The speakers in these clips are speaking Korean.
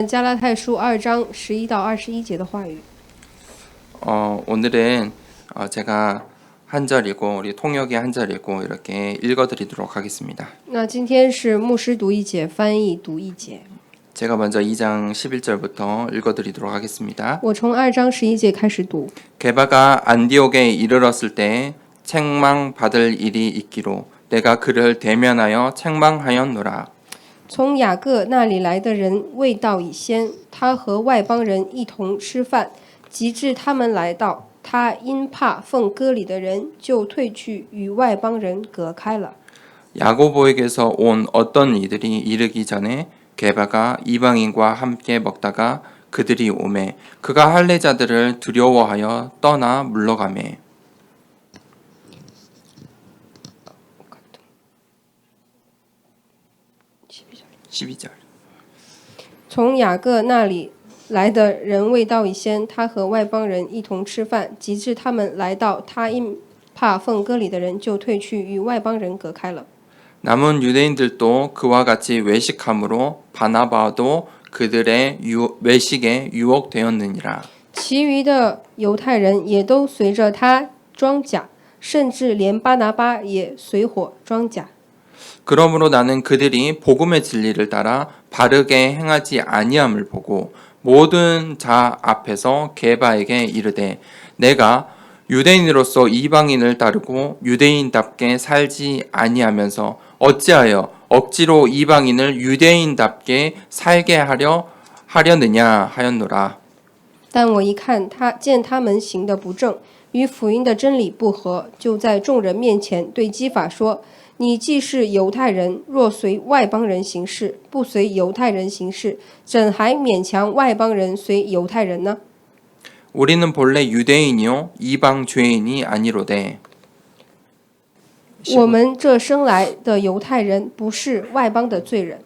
加拉太书2章11到21节的话语。 오늘은 제가 한 절이고 우리 통역이 한 절이고 이렇게 읽어드리도록 하겠습니다. 那今天是牧师读一节，翻译读一节。 제가 먼저 2장 11절부터 읽어드리도록 하겠습니다. 我从2章11节开始读。 게바가 안디옥에 이르렀을 때 책망받을 일이 있기로 내가 그를 대면하여 책망하였노라. 从雅各那里来的人未到以先，他和外邦人一同吃饭，及至他们来到，他因怕奉割礼的人，就退去与外邦人隔开了。 야고보에게서 온 어떤 이들이 이르기 전에 게바가 이방인과 함께 먹다가 그들이 오매 그가 할례자들을 두려워하여 떠나 물러가매. 12절. 从雅各那里来的人未到以先，他和外邦人一同吃饭，及至他们来到，他因怕奉割礼的人，就退去与外邦人隔开了。 남은 유대인들도 그와 같이 외식함으로 바나바도 그들의 외식에 유혹되었느니라. 其余的犹太人也都随着他装甲，甚至连巴拿巴也随伙装甲。 그러므로 나는 그들이 복음의 진리를 따라 바르게 행하지 아니함을 보고 모든 자 앞에서 게바에게 이르되 내가 유대인으로서 이방인을 따르고 유대인답게 살지 아니하면서 어찌하여 억지로 이방인을 유대인답게 살게 하려느냐 하였노라. 但我一看见他们行的不正，与福音的真理不合，就在众人面前对基法说：你既是犹太人，若随外邦人行事，不随犹太人行事，怎还勉强外邦人随犹太人呢？ 우리는 본래 유대인이요 이방 죄인이 아니로되 我们这生来的犹太人，不是外邦的罪人。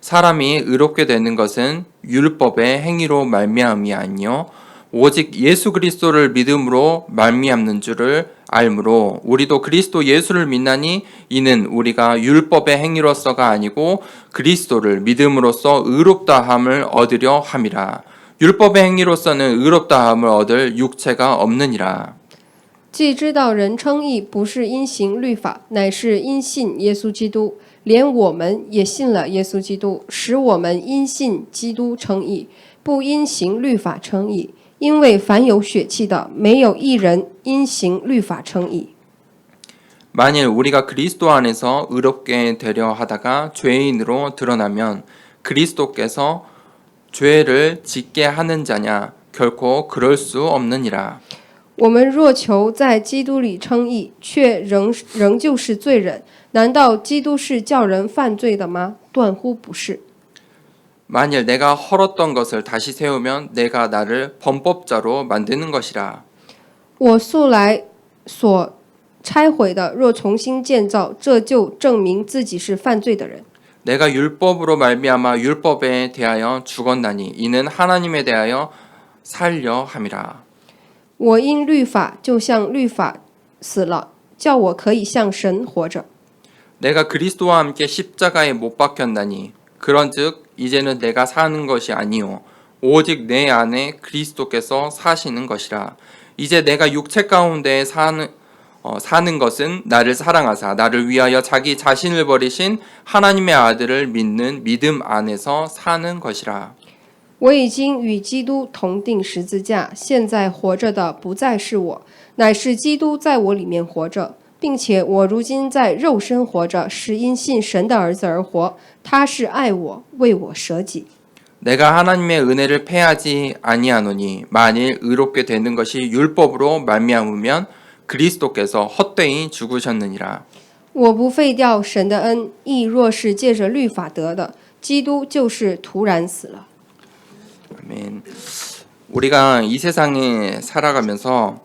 사람이 의롭게 되는 것은 율법의 행위로 말미암이 아니요 오직 예수 그리스도를 믿음으로 말미암는 줄을 알므로 우리도 그리스도 예수를 믿나니 이는 우리가 율법의 행위로서가 아니고 그리스도를 믿음으로써 의롭다함을 얻으려 함이라. 율법의 행위로서는 의롭다함을 얻을 육체가 없느니라. 既知道人称义不是因行律法，乃是因信耶稣基督，连我们也信了耶稣基督，使我们因信基督称义，不因行律法称义。因为凡有血气的，没有一人因行律法称义。 만일 우리가 그리스도 안에서 의롭게 되려 하다가 죄인으로 드러나면 그리스도께서 죄를 짓게 하는 자냐 결코 그럴 수 없느니라. 我们若求在基督里称义，却仍旧是罪人，难道基督是叫人犯罪的吗？断乎不是。 만일 내가 헐었던 것을 다시 세우면 내가 나를 범법자로 만드는 것이라. 我素来所拆毁的，若重新建造，这就证明自己是犯罪的人。 내가 율법으로 말미암아 율법에 대하여 죽었나니 이는 하나님에 대하여 살려 함이라. 我因律法就像律法死了，叫我可以向神活着。 내가 그리스도와 함께 십자가에 못 박혔나니 그런즉 이제는 내가 사는 것이 아니요 오직 내 안에 그리스도께서 사시는 것이라. 이제 내가 육체 가운데 사는 것은 나를 사랑하사 나를 위하여 자기 자신을 버리신 하나님의 아들을 믿는 믿음 안에서 사는 것이라. 我已经与基督同定十字架，现在活着的不再是我，乃是基督在我里面活着，并且我如今在肉身活着，是因信神的儿子而活。他是爱我，为我舍己。 내가 하나님의 은혜를 패하지 아니하노니 만일 의롭게 되는 것이 율법으로 말미암으면 그리스도께서 헛되이 죽으셨느니라. 我不废掉神的恩，义若是借着律法得的，基督就是突然死了。 아멘. 우리가 이 세상에 살아가면서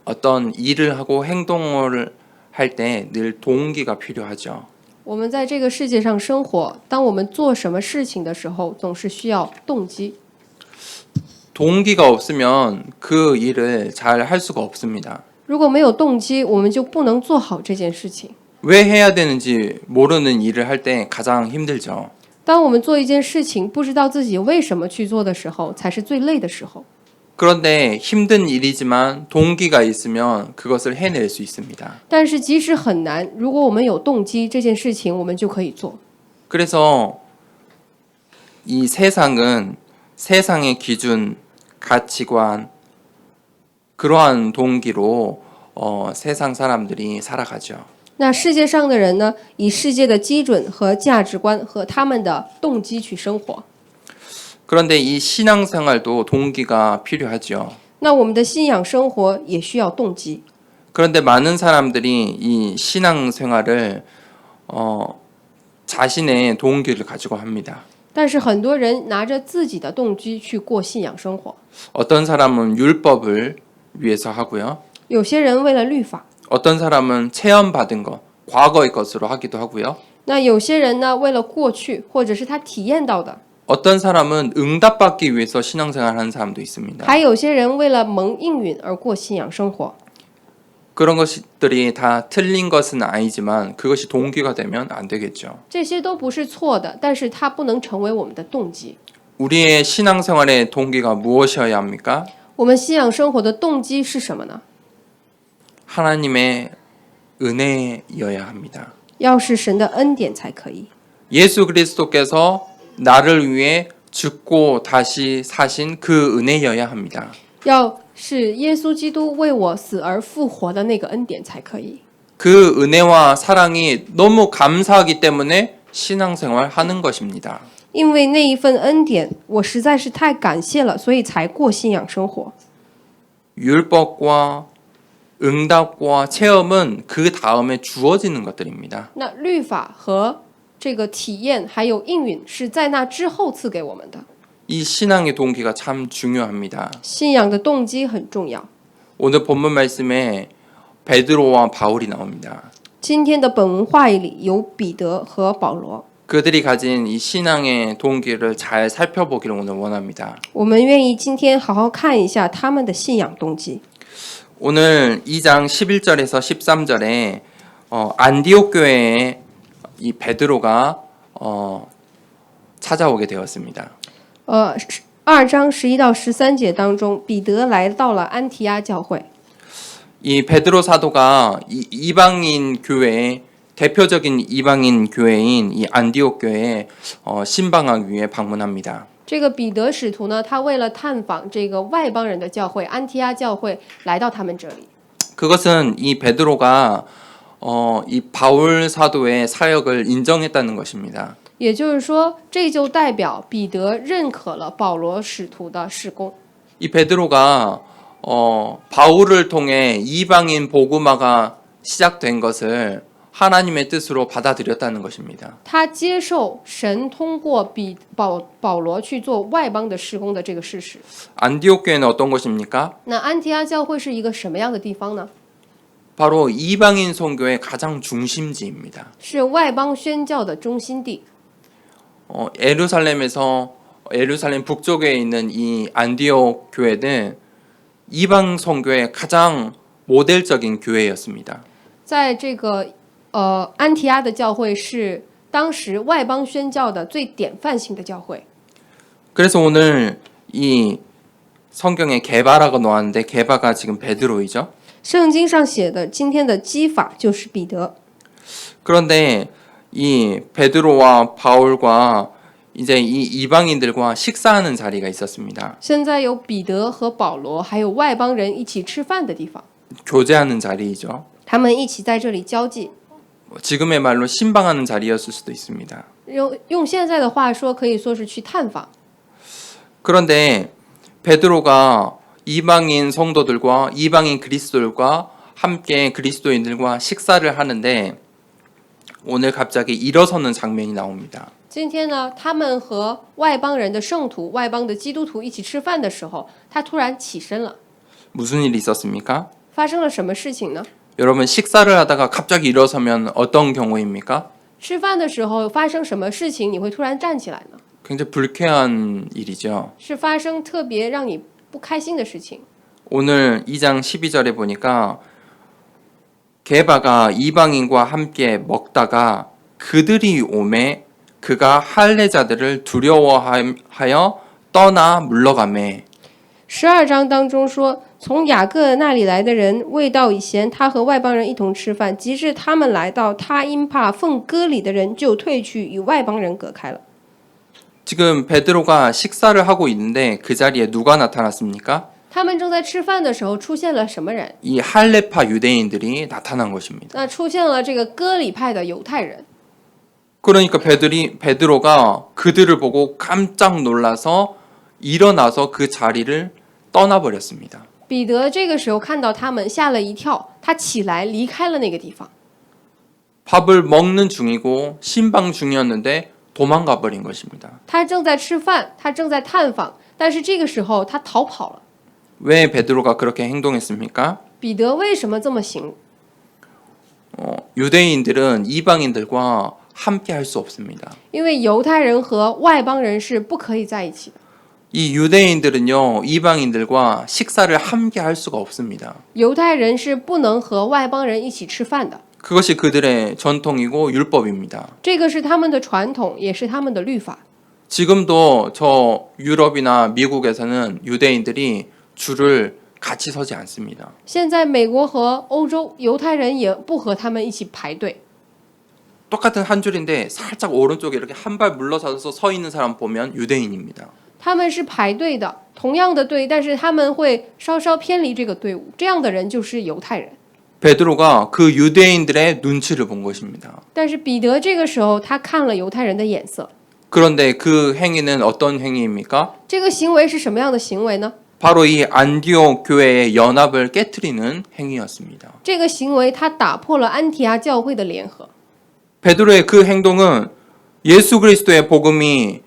어떤 일을 하고 행동을 할 때 늘 동기가 필요하죠. 我们在这个世界上生活，当我们做什么事情的时候，总是需要动机。 동기가 없으면 그 일을 잘 할 수가 없습니다. 如果没有动机，我们就不能做好这件事情。 왜 해야 되는지 모르는 일을 할 때 가장 힘들죠. 当我们做一件事情不知道自己为什么去做的时候，才是最累的时候。 그런데 힘든 일이지만 동기가 있으면 그것을 해낼 수 있습니다. 但是即使很难，如果我们有动机，这件事情我们就可以做。 그래서 이 세상은 세상의 기준, 가치관, 그러한 동기로 세상 사람들이 살아가죠. 那世界上的人呢，以世界的基准和价值观和他们的动机去生活。 그런데 이 신앙생활도 동기가 필요하죠. 那我们的信仰生活也需要动机。 그런데 많은 사람들이 이 신앙생활을 자신의 동기를 가지고 합니다. 但是很多人拿着自己的动机去过信仰生活。 어떤 사람은 율법을 위해서 하고요. 有些人为了律法， 어떤 사람은 체험받은 것, 과거의 것으로 하기도 하고요. 那有些人呢，为了过去或者是他体验到的， 어떤 사람은 응답받기 위해서 신앙생활을 하는 사람도 있습니다. 还有些人为了蒙应允而过信仰生活。 그런 것들이 다 틀린 것은 아니지만 그것이 동기가 되면 안 되겠죠. 这些都不是错的，但是它不能成为我们的动机。 우리의 신앙생활의 동기가 무엇이어야 합니까? 我们信仰生活的动机是什么呢？ 하나님의 은혜여야 합니다. 要是神的恩典才可以。 예수 그리스도께서 나를 위해 죽고 다시 사신 그 은혜여야 합니다. 要是耶稣基督为我死而复活的那个恩典才可以。 그 은혜와 사랑이 너무 감사하기 때문에 신앙생활 하는 것입니다. 因为那一份恩典，我实在是太感谢了，所以才过信仰生活。 율법과 응답과 체험은 그 다음에 주어지는 것들입니다. 那律法和这个体验还有应允是在那之后赐给我们的。 이 신앙의 동기가 참 중요합니다. 信仰的动机很重要。 오늘 본문 말씀에 베드로와 바울이 나옵니다. 今天的本文话语里有彼得和保罗， 그들이 가진 이 신앙의 동기를 잘 살펴보기를 오늘 원합니다. 我们愿意今天好好看一下他们的信仰动机。 오늘 2장 11절에서 13절에 안디옥 교회에 이 베드로가 찾아오게 되었습니다. 2章11到13节当中，彼得来到了安提阿教会。 이 베드로 사도가 이방인 교회 대표적인 이방인 교회인 이 안디옥 교회에 신방하기 위해 방문합니다. 这个彼得使徒呢，他为了探访这个外邦人的教会安提阿教会，来到他们这里。 그것은 이 베드로가 이 바울 사도의 사역을 인정했다는 것입니다. 也就是说，这就代表彼得认可了保罗使徒的事工。 이 베드로가 바울을 통해 이방인 복음화가 시작된 것을 하나님의 뜻으로 받아들였다는 것입니다. 他接受神通过保罗去做外邦的事工的这个事实。 안디옥 교회는 어떤 곳입니까? 那安提阿教会是一个什么样的地方呢？ 바로 이방인 선교의 가장 중심지입니다. 是外邦宣教的中心地。 예루살렘 북쪽에 있는 이 안디옥 교회는 이방 선교의 가장 모델적인 교회였습니다. 在这个安提阿的教会是当时外邦宣教的最典范性的教会。 그래서 오늘 이 성경에 게바라고 나왔는데 게바가 지금 베드로이죠. 圣经上写的今天的基法就是彼得。 그런데 이 베드로와 바울과 이제 이 이방인들과 식사하는 자리가 있었습니다. 现在有彼得和保罗还有外邦人一起吃饭的地方， 교제하는 자리이죠. 他们一起在这里交际。 지금의 말로 신방하는 자리였을 수도 있습니다. 用现在的话说，可以说是去探访。 그런데 베드로가 이방인 성도들과 이방인 그리스도들과 함께 그리스도인들과 식사를 하는데 오늘 갑자기 일어서는 장면이 나옵니다. 今天呢，他们和外邦人的圣徒、外邦的基督徒一起吃饭的时候，他突然起身了。 무슨 일이 있었습니까? 发生了什么事情呢？ 여러분 식사를 하다가 갑자기 일어서면 어떤 경우입니까? 吃饭的时候发生什么事情，你会突然站起来呢？ 굉장히 불쾌한 일이죠. 是发生特别让你不开心的事情。 오늘 2장 12절에 보니까 게바가 이방인과 함께 먹다가 그들이 오매 그가 할례자들을 두려워하여 떠나 물러가매. 12章当中说，从雅各那里来的人未到以前，他和外邦人一同吃饭，及至他们来到，他因怕奉割礼的人，就退去与外邦人隔开了。 지금 베드로가 식사를 하고 있는데 그 자리에 누가 나타났습니까? 他们正在吃饭的时候，出现了什么人？ 이 할례파 유대인들이 나타난 것입니다. 那出现了这个割礼派的犹太人。 그러니까 베드로가 그들을 보고 깜짝 놀라서 일어나서 그 자리를 떠나버렸습니다. 彼得这个时候看到他们，吓了一跳，他起来离开了那个地方。 밥을 먹는 중이고 신방 중이었는데 도망가 버린 것입니다. 他正在吃饭，他正在探访，但是这个时候他逃跑了。 왜 베드로가 그렇게 행동했습니까? 彼得为什么这么行？ 유대인들은 이방인들과 함께 할 수 없습니다. 因为犹太人和外邦人是不可以在一起的。 이 유대인들은요, 이방인들과 식사를 함께 할 수가 없습니다. 犹太人是不能和外邦人一起吃饭的， 그것이 그들의 전통이고 율법입니다. 这个是他们的传统，也是他们的律法。 지금도 저 유럽이나 미국에서는 유대인들이 줄을 같이 서지 않습니다. 现在美国和欧洲犹太人也不和他们一起排队， 똑같은 한 줄인데 살짝 오른쪽에 이렇게 한 발 물러서서 서 있는 사람 보면 유대인입니다. 他们是排队的，同样的队，但是他们会稍稍偏离这个队伍，这样的人就是犹太人。 베드로가 그 유대인들의 눈치를 본 것입니다. 但是彼得这个时候他看了犹太人的眼色， 그런데 그 행위는 어떤 행위입니까? 这个行为是什么样的行为呢？ 바로 이 안디옥 교회의 연합을 깨뜨리는 행위였습니다. 这个行为他打破了安提阿教会的联合。 베드로의 그 행동은 예수 그리스도의 복음이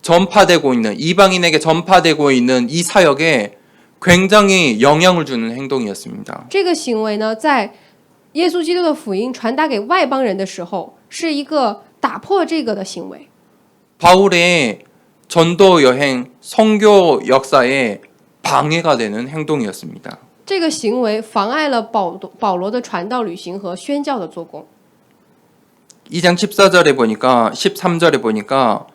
전파되고 있는 이방인에게 전파되고 있는 이 사역에 굉장히 영향을 주는 행동이었습니다. 这个行为呢，在耶稣基督的福音传达给外邦人的时候，是一个打破这个的行为。 바울의 전도 여행 선교 역사에 방해가 되는 행동이었습니다. 这个行为妨碍了保罗的传道旅行和宣教的做工。 2장 14절에 보니까 13절에 보니까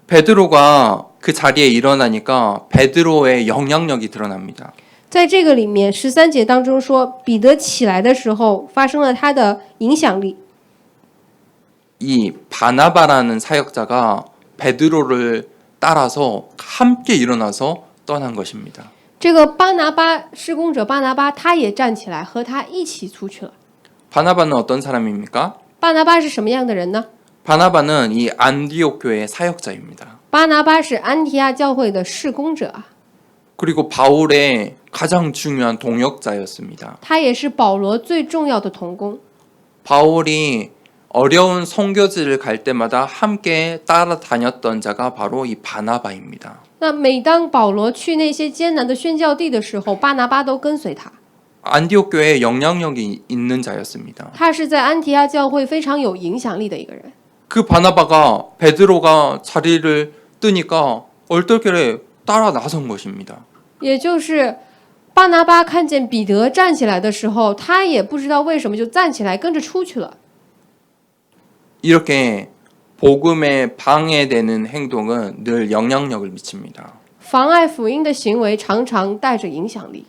베드로가 그 자리에 일어나니까 베드로의 영향력이 드러납니다. 在这个里面，13节当中说，彼得起来的时候，发生了他的影响力。 이 바나바라는 사역자가 베드로를 따라서 함께 일어나서 떠난 것입니다. 这个巴拿巴施工者巴拿巴，他也站起来和他一起出去了。 바나바는 어떤 사람입니까? 巴拿巴是什么样的人呢？ 바나바는 이 안디옥 교회의 사역자입니다. 巴拿巴是安提阿教会的事工者啊， 그리고 바울의 가장 중요한 동역자였습니다. 他也是保罗最重要的同工。 바울이 어려운 선교지를 갈 때마다 함께 따라다녔던 자가 바로 이 바나바입니다. 那每当保罗去那些艰难的宣教地的时候，巴拿巴都跟随他。 안디옥 교회에 영향력이 있는 자였습니다. 他是在安提阿教会非常有影响力的一个人。 그 바나바가 베드로가 자리를 뜨니까 얼떨결에 따라 나선 것입니다. 也就是巴拿巴看见彼得站起来的时候，他也不知道为什么就站起来跟着出去了。 이렇게 복음에 방해되는 행동은 늘 영향력을 미칩니다. 妨碍福音的行为常常带着影响力。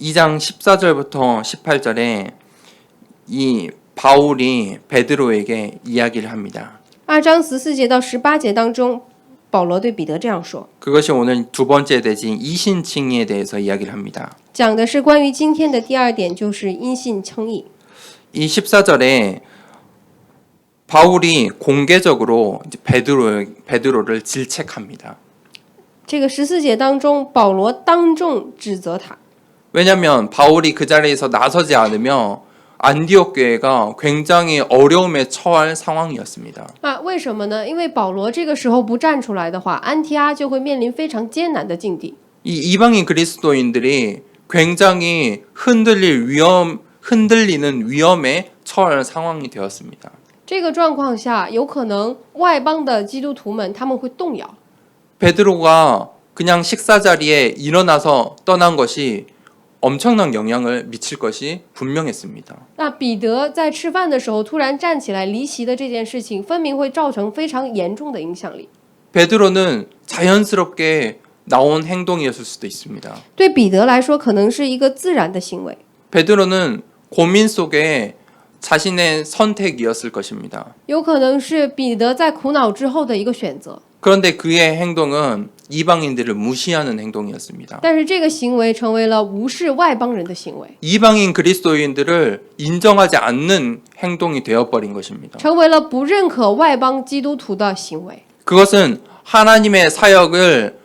2장 14절부터 18절에 이 바울이 베드로에게 이야기를 합니다. 2章14节到18节当中，保罗对彼得这样说， 그것이 오늘 두 번째 대진 이신칭의에 대해서 이야기를 합니다. 讲的是关于今天的第二点，就是因信称义。 이 14절에 바울이 공개적으로 이제 베드로를 질책합니다. 这个14节当中，保罗当众指责他， 왜냐하면 바울이 그 자리에서 나서지 않으면 안디옥 교회가 굉장히 어려움에 처할 상황이었습니다. 为什么呢？因为保罗这个时候不站出来的话，安提阿就会面临非常艰难的境地。 이 이방인 그리스도인들이 굉장히 흔들리는 위험에 처할 상황이 되었습니다. 这个状况下，有可能外邦的基督徒们他们会动摇。 베드로가 그냥 식사 자리에 일어나서 떠난 것이 엄청난 영향을 미칠 것이 분명했습니다. 那彼得在吃饭的时候突然站起来离席的这件事情，分明会造成非常严重的影响力。 베드로는 자연스럽게 나온 행동이었을 수도 있습니다. 对彼得来说，可能是一个自然的行为。 베드로는 고민 속에 자신의 선택이었을 것입니다. 有可能是彼得在苦恼之后的一个选择， 그런데 그의 행동은 이방인들을 무시하는 행동이었습니다. 但是这个行为成为了无视外邦人的行为， 이방인 그리스도인들을 인정하지 않는 행동이 되어버린 것입니다. 成为了不认可外邦基督徒的行为。 그것은 하나님의 사역을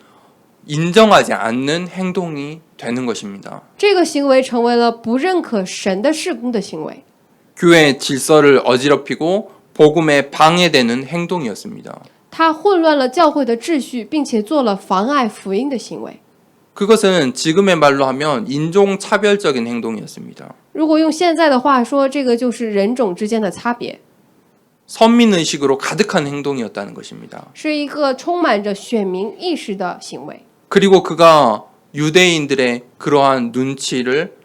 인정하지 않는 행동이 되는 것입니다. 这个行为成为了不认可神的事工的行为， 교회의 질서를 어지럽히고 복음에 방해되는 행동이었습니다. 它混乱了教会的秩序，并且做了妨碍福音的行为。 그것은 지금의 말로 하면 인종차별적인 행동이었습니다. 如果用现在的话说，这个就是人种之间的差别， 선민의식으로 가득한 행동이었다는 것입니다. 是一个充满着选民意识的行为。 그리고 그가 유대인들의 그러한 눈치를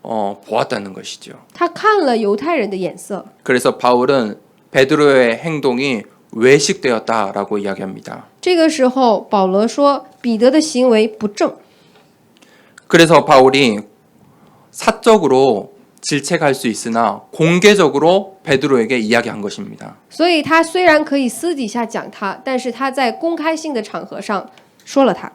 보았다는 것이죠. 他看了犹太人的眼色， 그래서 바울은 베드로의 행동이 외식되었다라고 이야기합니다. 这个时候保罗说彼得的行为不正， 그래서 바울이 사적으로 질책할 수 있으나 공개적으로 베드로에게 이야기한 것입니다. 所以他虽然可以私底下讲他，但是他在公开性的场合上说了他。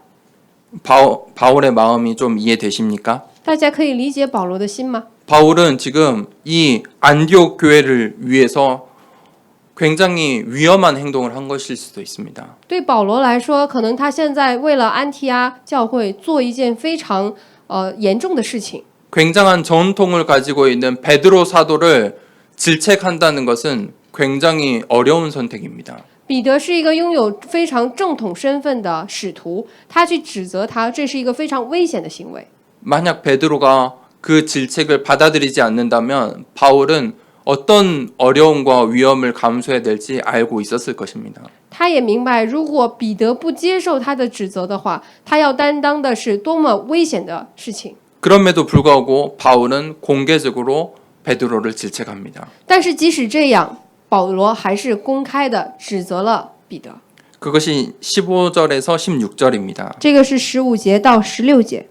바울의 마음이 좀 이해되십니까? 大家可以理解保罗的心吗？ 바울은 지금 이 안디옥 교회를 위해서 굉장히 위험한 행동을 한 것일 수도 있습니다. 对保罗来说，可能他现在为了安提阿教会做一件非常严重的事情。 굉장한 전통을 가지고 있는 베드로 사도를 질책한다는 것은 굉장히 어려운 선택입니다. 彼得是一个拥有非常正统身份的使徒，他去指责他，这是一个非常危险的行为。 만약 베드로가 그 질책을 받아들이지 않는다면 바울은 어떤 어려움과 위험을 감수해야 될지 알고 있었을 것입니다. 他也明白，如果彼得不接受他的指责的话，他要担当的是多么危险的事情。 그럼에도 불구하고 바울은 공개적으로 베드로를 질책합니다. 但是即使这样，保罗还是公开的指责了彼得。 그것이 15절에서 16절입니다. 这个是15节到16节，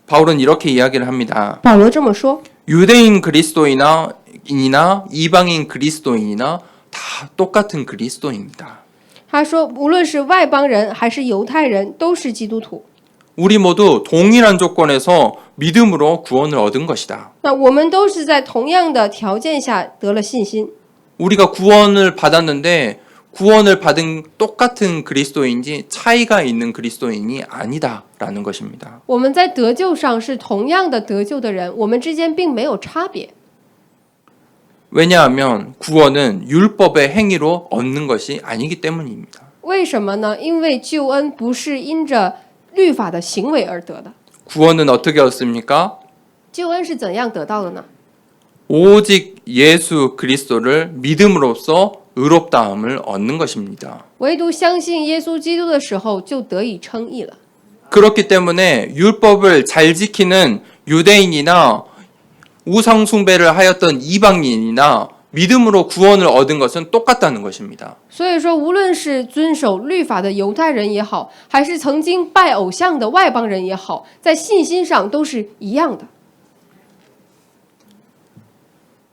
바울은 이렇게 이야기를 합니다. 保罗这么说： 유대인 그리스도인이나 이방인 그리스도인이나 다 똑같은 그리스도인입니다. 他说，无论是外邦人还是犹太人，都是基督徒。 우리 모두 동일한 조건에서 믿음으로 구원을 얻은 것이다. 那我们都是在同样的条件下得了信心。 우리가 구원을 받았는데 구원을 받은 똑같은 그리스도인지 차이가 있는 그리스도인이 아니다라는 것입니다. 我们在得救上是同样的得救的人，我们之间并没有差别。 왜냐하면 구원은 율법의 행위로 얻는 것이 아니기 때문입니다. 为什么呢？因为救恩不是因着律法的行为而得的。 구원은 어떻게 얻습니까? 救恩是怎样得到的呢？ 오직 예수 그리스도를 믿음으로써 의롭다함을 얻는 것입니다. 唯独相信耶稣基督的时候，就得以称义了。 그렇기 때문에 율법을 잘 지키는 유대인이나 우상 숭배를 하였던 이방인이나 믿음으로 구원을 얻은 것은 똑같다는 것입니다. 所以说，无论是遵守律法的犹太人也好，还是曾经拜偶像的外邦人也好，在信心上都是一样的。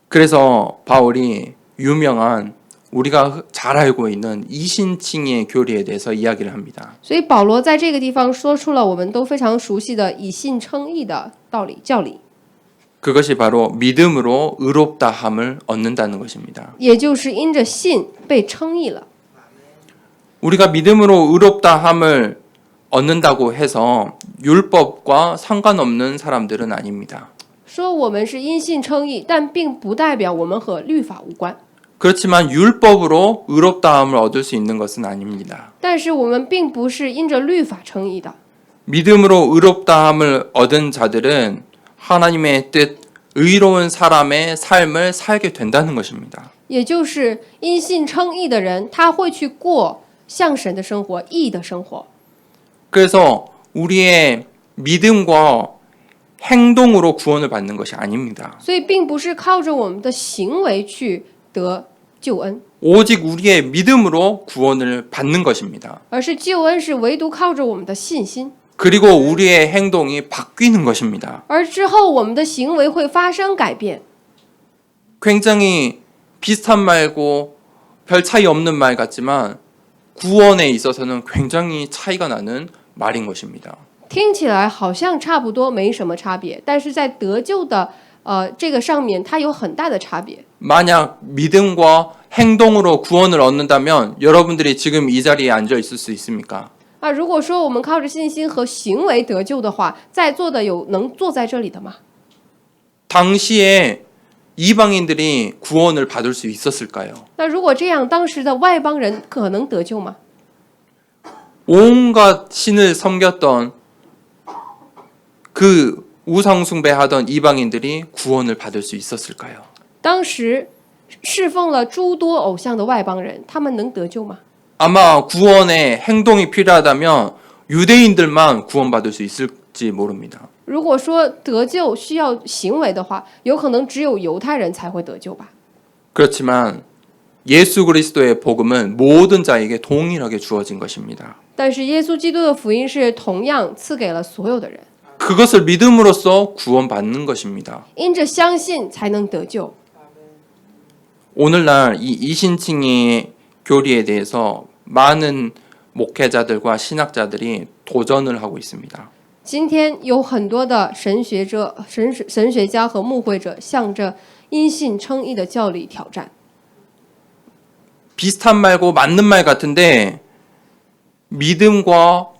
그래서 바울이 유명한 우리가 잘 알고 있는 이신칭의 교리에 대해서 이야기를 합니다. 所以保罗在这个地方说出了我们都非常熟悉的以信称义的道理教理， 그것이 바로 믿음으로 의롭다함을 얻는다는 것입니다. 也就是因着信被称义了。 우리가 믿음으로 의롭다함을 얻는다고 해서 율법과 상관없는 사람들은 아닙니다. 说我们是因信称义，但并不代表我们和律法无关。 그렇지만 율법으로 의롭다함을 얻을 수 있는 것은 아닙니다. 但是我们并不是因着律法称义的。 믿음으로 의롭다함을 얻은 자들은 하나님의 뜻, 의로운 사람의 삶을 살게 된다는 것입니다. 也就是因信称义的人，他会去过像神的生活、义的生活。 그래서 우리의 믿음과 행동으로 구원을 받는 것이 아닙니다. 所以并不是靠着我们的行为去得救恩， 오직 우리의 믿음으로 구원을 받는 것입니다. 而是救恩是唯独靠着我们的信心， 그리고 우리의 행동이 바뀌는 것입니다. 而之后我们的行为会发生改变。 굉장히 비슷한 말고 별 차이 없는 말 같지만 구원에 있어서는 굉장히 차이가 나는 말인 것입니다. 听起来好像差不多，没什么差别，但是在得救的这个上面，它有很大的差别。 만약 믿음과 행동으로 구원을 얻는다면 여러분들이 지금 이 자리에 앉아 있을 수 있습니까? 如果说我们靠着信心和行为得救的话，在座的有能坐在这里的吗？ 당시에 이방인들이 구원을 받을 수 있었을까요? 那如果这样，当时的外邦人可能得救吗？ 온갖 신을 섬겼던 그 우상 숭배하던 이방인들이 구원을 받을 수 있었을까요? 当时侍奉了诸多偶像的外邦人，他们能得救吗？ 아마 구원에 행동이 필요하다면 유대인들만 구원받을 수 있을지 모릅니다. 如果说得救需要行为的话，有可能只有犹太人才会得救吧。 그렇지만 예수 그리스도의 복음은 모든 자에게 동일하게 주어진 것입니다. 但是耶稣基督的福音是同样赐给了所有的人， 그것을 믿음으로써 구원받는 것입니다. 因着相信才能得救。 오늘날 이 이신칭의 교리에 대해서 많은 목회자들과 신학자들이 도전을 하고 있습니다. 今天有很多的神学家和牧会者向着因信称义的教理挑战。 비슷한 말고 맞는 말 같은데 믿음과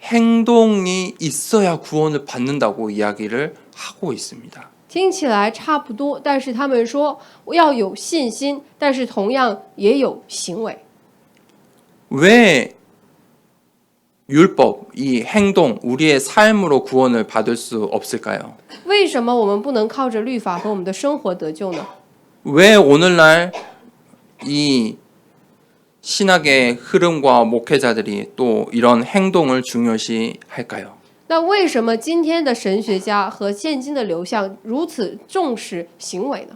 행동이 있어야 구원을 받는다고 이야기를 하고 있습니다. 听起来差不多，但是他们说要有信心，但是同样也有行为。 왜 율법, 이 행동, 우리의 삶으로 구원을 받을 수 없을까요? 为什么我们不能靠着律法和我们的生活得救呢？ 왜 오늘날 이 신학의 흐름과 목회자들이 또 이런 행동을 중요시 할까요? 那为什么今天的神学家和现今的流向如此重视行为呢？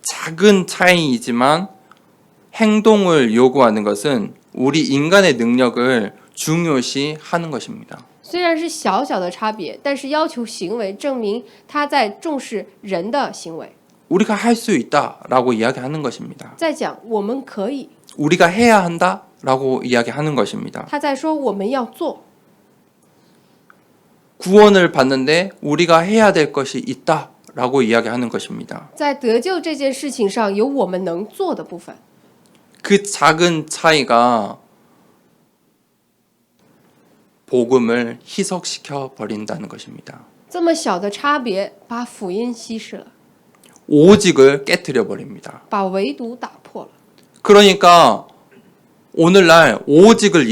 작은 차이이지만 행동을 요구하는 것은 우리 인간의 능력을 중요시 하는 것입니다. 虽然是小小的差别，但是要求行为，证明他在重视人的行为， 우리가 할 수 있다라고 이야기하는 것입니다. 在讲我们可以， 우리가 해야 한다라고 이야기하는 것입니다. 他在说我们要做。 구원을 받는데 우리가 해야 될 것이 있다라고 이야기하는 것입니다. 在得救这件事情上，有我们能做的部分。 그 작은 차이가 복음을 희석시켜 버린다는 것입니다. 这么小的差别，把福音稀释了， 오직을 깨뜨려 버립니다. 把唯独打破了。 그러니까 오늘날 오직을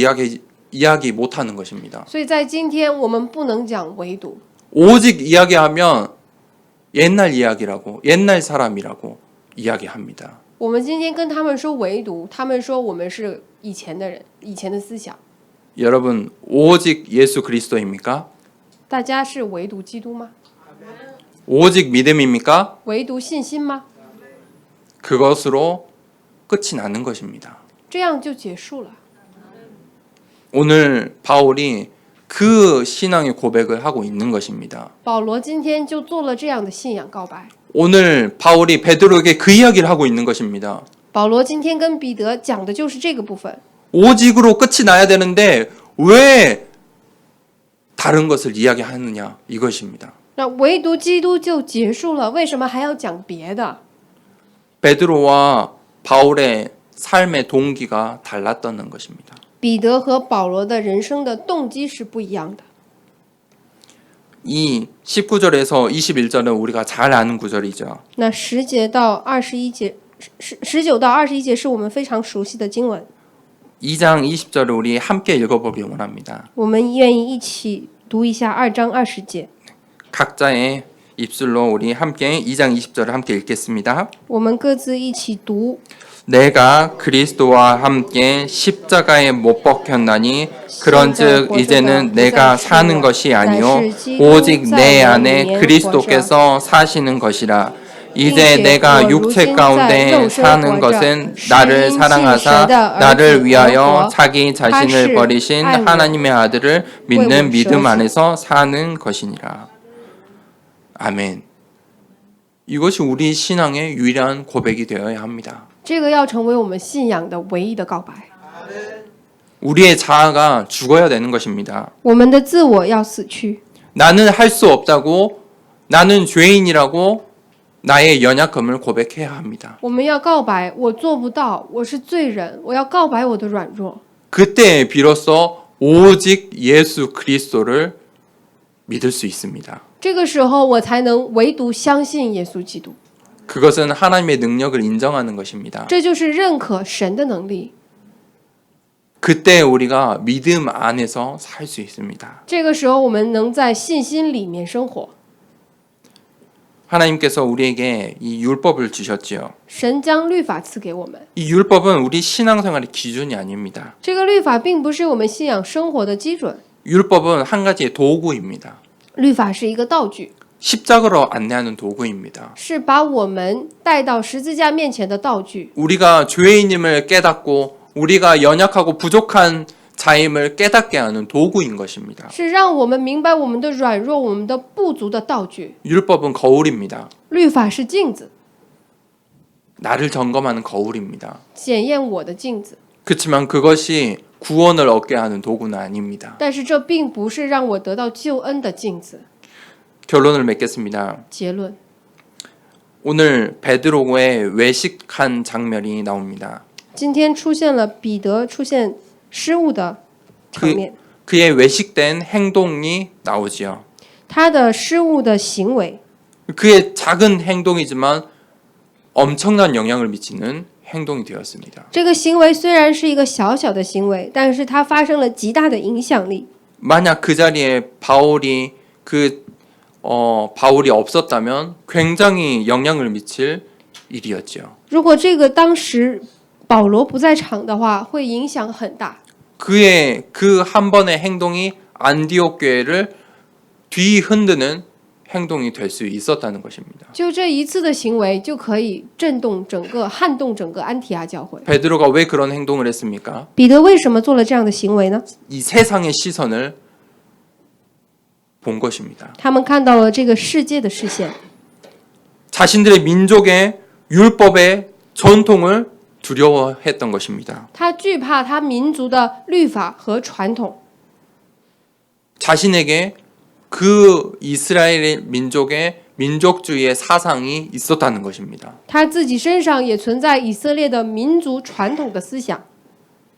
이야기 못하는 것입니다. 所以在今天，我们不能讲唯独， 오직 이야기하면 옛날 이야기라고, 옛날 사람이라고 이야기합니다. 我们今天跟他们说唯独，他们说我们是以前的人，以前的思想。 여러분, 오직 예수 그리스도입니까? 大家是唯独基督吗？ 오직 믿음입니까? 唯独信心吗？ 그것으로 끝이 나는 것입니다. 这样就结束了。 오늘 바울이 그 신앙의 고백을 하고 있는 것입니다. 保罗今天就做了这样的信仰告白。 오늘 바울이 베드로에게 그 이야기를 하고 있는 것입니다. 保罗今天跟彼得讲的就是这个部分。 오직으로 끝이 나야 되는데 왜 다른 것을 이야기하느냐 이것입니다. 那唯独基督就结束了，为什么还要讲别的？ 베드로와 바울의 삶의 동기가 달랐다는 것입니다. 彼得和保罗的人生的动机是不一样的。 이 19절에서 21절은 우리가 잘 아는 구절이죠. 那10到21节，19到21节是我们非常熟悉的经文， 2장 20절을 우리 함께 읽어보기 원합니다. 我们愿意一起读一下2章20节。 각자의 입술로 우리 함께 2장 20절을 함께 읽겠습니다. 我们各自一起读。 내가 그리스도와 함께 십자가에 못 박혔나니 그런즉 이제는 내가 사는 것이 아니요 오직 내 안에 그리스도께서 사시는 것이라. 이제 내가 육체 가운데 사는 것은 나를 사랑하사 나를 위하여 자기 자신을 버리신 하나님의 아들을 믿는 믿음 안에서 사는 것이니라. 아멘. 이것이 우리 신앙의 유일한 고백이 되어야 합니다. 这个要成为我们信仰的唯一的告白。 우리의 자아가 죽어야 되는 것입니다. 我们的自我要死去， 나는 할 수 없다고, 나는 죄인이라고 나의 연약함을 고백해야 합니다. 我们要告白我做不到，我是罪人，我要告白我的软弱。 그때 비로소 오직 예수 그리스도를 믿을 수 있습니다. 这个时候，我才能唯独相信耶稣基督。 그것은 하나님의 능력을 인정하는 것입니다. 这就是认可神的能力。 그때 우리가 믿음 안에서 살 수 있습니다. 这个时候，我们能在信心里面生活。 하나님께서 우리에게 이 율법을 주셨지요. 神将律法赐给我们， 이 율법은 우리 신앙생활의 기준이 아닙니다. 这个律法并不是我们信仰生活的基准， 율법은 한 가지의 도구입니다. 律法是一个道具， 십자가로 안내하는 도구입니다. 是把我们带到十字架面前的道具。 우리가 죄인임을 깨닫고 우리가 연약하고 부족한 자임을 깨닫게 하는 도구인 것입니다. 是让我们明白我们的软弱、我们的不足的道具。 율법은 거울입니다. 律法是镜子， 나를 점검하는 거울입니다. 检验我的镜子。 그렇지만 그것이 구원을 얻게 하는 도구는 아닙니다. 但是这并不是让我得到救恩的镜子。 결론을 맺겠습니다. 结论， 오늘 베드로의 외식한 장면이 나옵니다. 今天出现了彼得出现失误的场面， 그의 외식된 행동이 나오지요. 他的失误的行为， 그의 작은 행동이지만 엄청난 영향을 미치는 행동이 되었습니다. 这个行为虽然是一个小小的行为，但是它发生了极大的影响力。 만약 그 자리에 바울이 없었다면 굉장히 영향을 미칠 일이었죠. 如果这个当时保罗不在场的话，会影响很大。 그의 그 한 번의 행동이 안디옥 교회를 뒤흔드는 행동이 될 수 있었다는 것입니다. 就这一次的行为，就可以撼动整个安提阿教会。 베드로가 왜 그런 행동을 했습니까? 彼得为什么做了这样的行为呢？ 이 세상의 시선을 본 것입니다. 他们看到了这个世界的视线， 자신들의 민족의 율법의 전통을 두려워했던 것입니다. 他惧怕他民族的律法和传统， 자신에게 그 이스라엘 민족의 민족주의의 사상이 있었다는 것입니다. 他自己身上也存在以色列的民族传统的思想。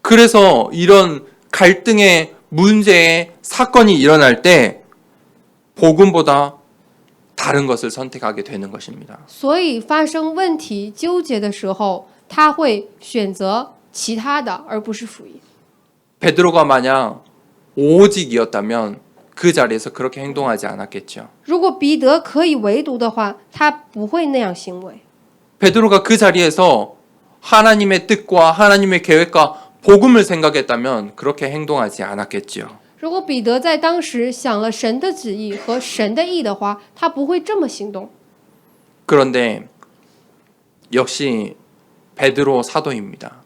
그래서 이런 갈등의 문제의 사건이 일어날 때 복음보다 다른 것을 선택하게 되는 것입니다. 所以发生问题纠结的时候，他会选择其他的，而不是福音。 베드로가 만약 오직이었다면 그 자리에서 그렇게 행동하지 않았겠죠. 如果彼得可以唯独的话，他不会那样行为。 베드로가 그 자리에서 하나님의 뜻과 하나님의 계획과 복음을 생각했다면 그렇게 행동하지 않았겠지요. 如果彼得在当时想了神的旨意和神的意的话，他不会这么行动。 그런데 역시 베드로 사도입니다.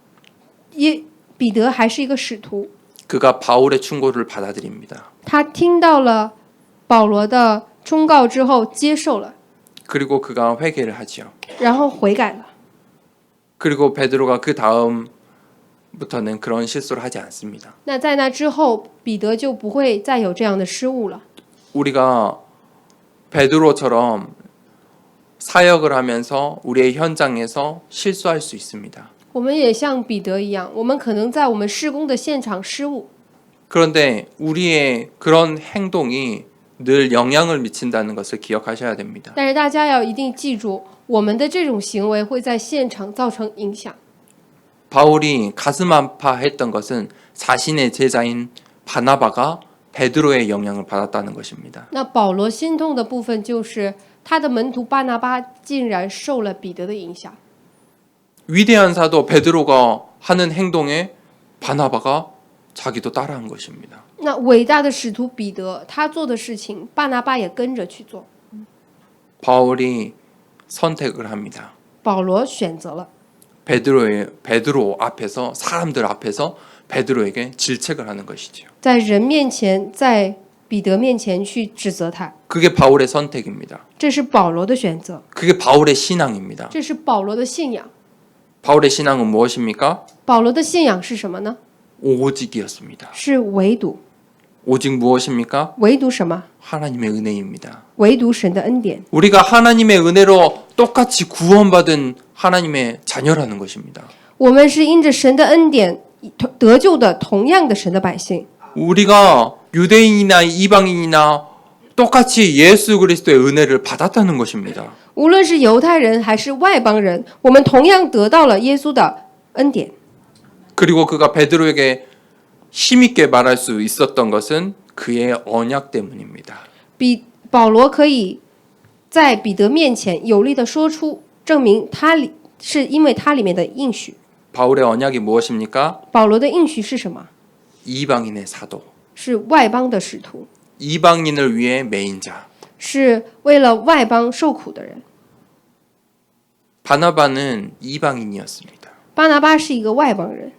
彼得还是一个使徒， 그가 바울의 충고를 받아들입니다. 他听到了保罗的忠告之后接受了， 그리고 그가 회개를 하지요. 然后悔改了。 그리고 베드로가 그 다음부터는 그런 실수를 하지 않습니다. 那在那之后，彼得就不会再有这样的失误了。 우리가 베드로처럼 사역을 하면서 우리의 현장에서 실수할 수 있습니다. 我们也像彼得一样，我们可能在我们施工的现场失误， 그런데 우리의 그런 행동이 늘 영향을 미친다는 것을 기억하셔야 됩니다. 但是大家要一定记住，我们的这种行为会在现场造成影响。 바울이 가슴 아파했던 것은 자신의 제자인 바나바가 베드로의 영향을 받았다는 것입니다. 那保罗心痛的部分就是他的门徒巴拿巴竟然受了彼得的影响。 위대한 사도 베드로가 하는 행동에 바나바가 자기도 따라한 것입니다. 那伟大的使徒彼得，他做的事情，巴拿巴也跟着去做。 바울이 선택을 합니다. 保罗选择了 베드로 앞에서 사람들 앞에서 베드로에게 질책을 하는 것이죠. 在人面前，在彼得面前去指责他， 그게 바울의 선택입니다. 这是保罗的选择， 그게 바울의 신앙입니다. 这是保罗的信仰。 바울의 신앙은 무엇입니까? 保罗的信仰是什么呢？ 오직이었습니다. 是唯独， 오직 무엇입니까? 唯独什么？ 하나님의 은혜입니다. 唯独神的恩典。 우리가 하나님의 은혜로 똑같이 구원받은 하나님의 자녀라는 것입니다. 我们是因着神的恩典得救的，同样的神的百姓。 우리가 유대인이나 이방인이나 똑같이 예수 그리스도의 은혜를 받았다는 것입니다. 无论是犹太人还是外邦人，我们同样得到了耶稣的恩典。 그리고 그가 베드로에게 힘있게 말할 수 있었던 것은 그의 언약 때문입니다. 保罗可以在彼得面前有力的说出，证明是因为他里面的应许。 바울의 언약이 무엇입니까? 保罗的应许是什么？ 이방인의 사도, 是外邦的使徒， 이방인을 위해 매인 자. 是为了外邦受苦的人。 바나바는 이방인이었습니다. 巴拿巴是一个外邦人，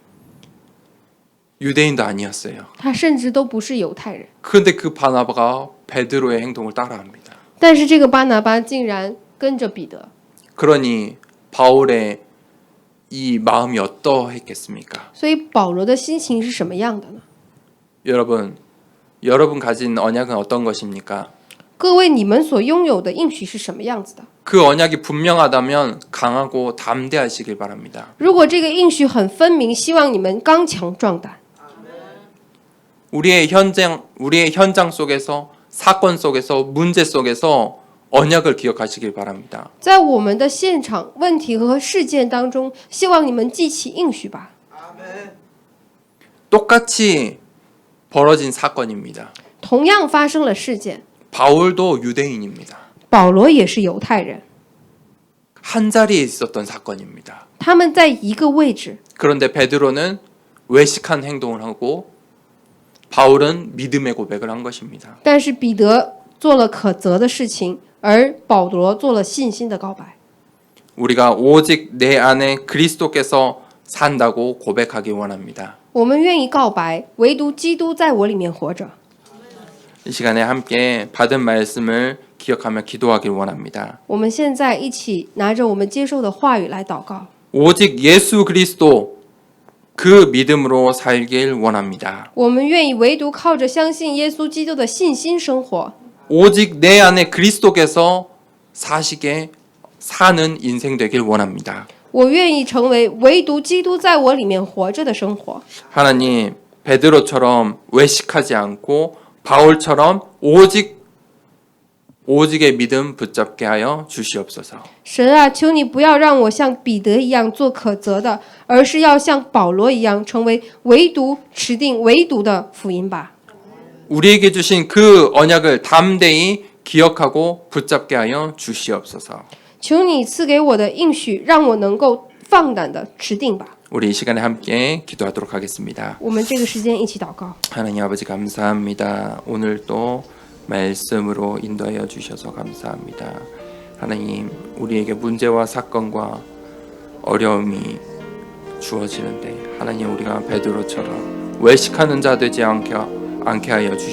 유대인도 아니었어요. 他甚至都不是犹太人。 그런데 그 바나바가 베드로의 행동을 따라합니다. 但是这个巴拿巴竟然跟着彼得， 그러니 바울의 이 마음이 어떠했겠습니까? 所以保罗的心情是什么样的呢？ 여러분 가진 언약은 어떤 것입니까? 各位，你们所拥有的应许是什么样子的？ 그 언약이 분명하다면 강하고 담대하시길 바랍니다. 如果这个应许很分明，希望你们刚强壮胆。 우리의 현장 속에서 사건 속에서 문제 속에서 언약을 기억하시길 바랍니다. 在我们的现场问题和事件当中，希望你们记起应许吧。 똑같이 벌어진 사건입니다. 同样发生了事件， 바울도 유대인입니다. 保罗也是犹太人， 한 자리에 있었던 사건입니다. 他们在一个位置， 그런데 베드로는 외식한 행동을 하고 바울은 믿음의 고백을 한 것입니다. 但是彼得做了可责的事情，而保罗做了信心的告白。 우리가 오직 내 안에 그리스도께서 산다고 고백하기 원합니다. 我们愿意告白，唯独基督在我里面活着。 이 시간에 함께 받은 말씀을 기억하며 기도하길 원합니다. 我们现在一起拿着我们接受的话语来祷告。 오직 예수 그리스도 그 믿음으로 살길 원합니다. 我们愿意唯独靠着相信耶稣基督的信心生活。 오직 내 안에 그리스도께서 사는 인생 되길 원합니다. 我愿意成为唯独基督在我里面活着的生活。 하나님, 베드로처럼 외식하지 않고 바울처럼 오직의 믿음 붙잡게 하여 주시옵소서. 神啊，求你不要让我像彼得一样做可责的，而是要像保罗一样，成为持定唯独的福音吧。 우리에게 주신 그 언약을 담대히 기억하고 붙잡게 하여 주시옵소서. 求你赐给我的应许，让我能够放胆的持定吧。 우리 이 시간에 함께 기도하도록 하겠습니다. 我们这个时间一起祷告。 하나님 아버지 감사합니다. 오늘 또 말씀으로 인도하여 주셔서 감사합니다. 하나님, 우리에게 문제와 사건과 어려움이 주어지는데 하나님, 우리가 베드로처럼 외식하는 자 되지 않게 하여 주시옵소서.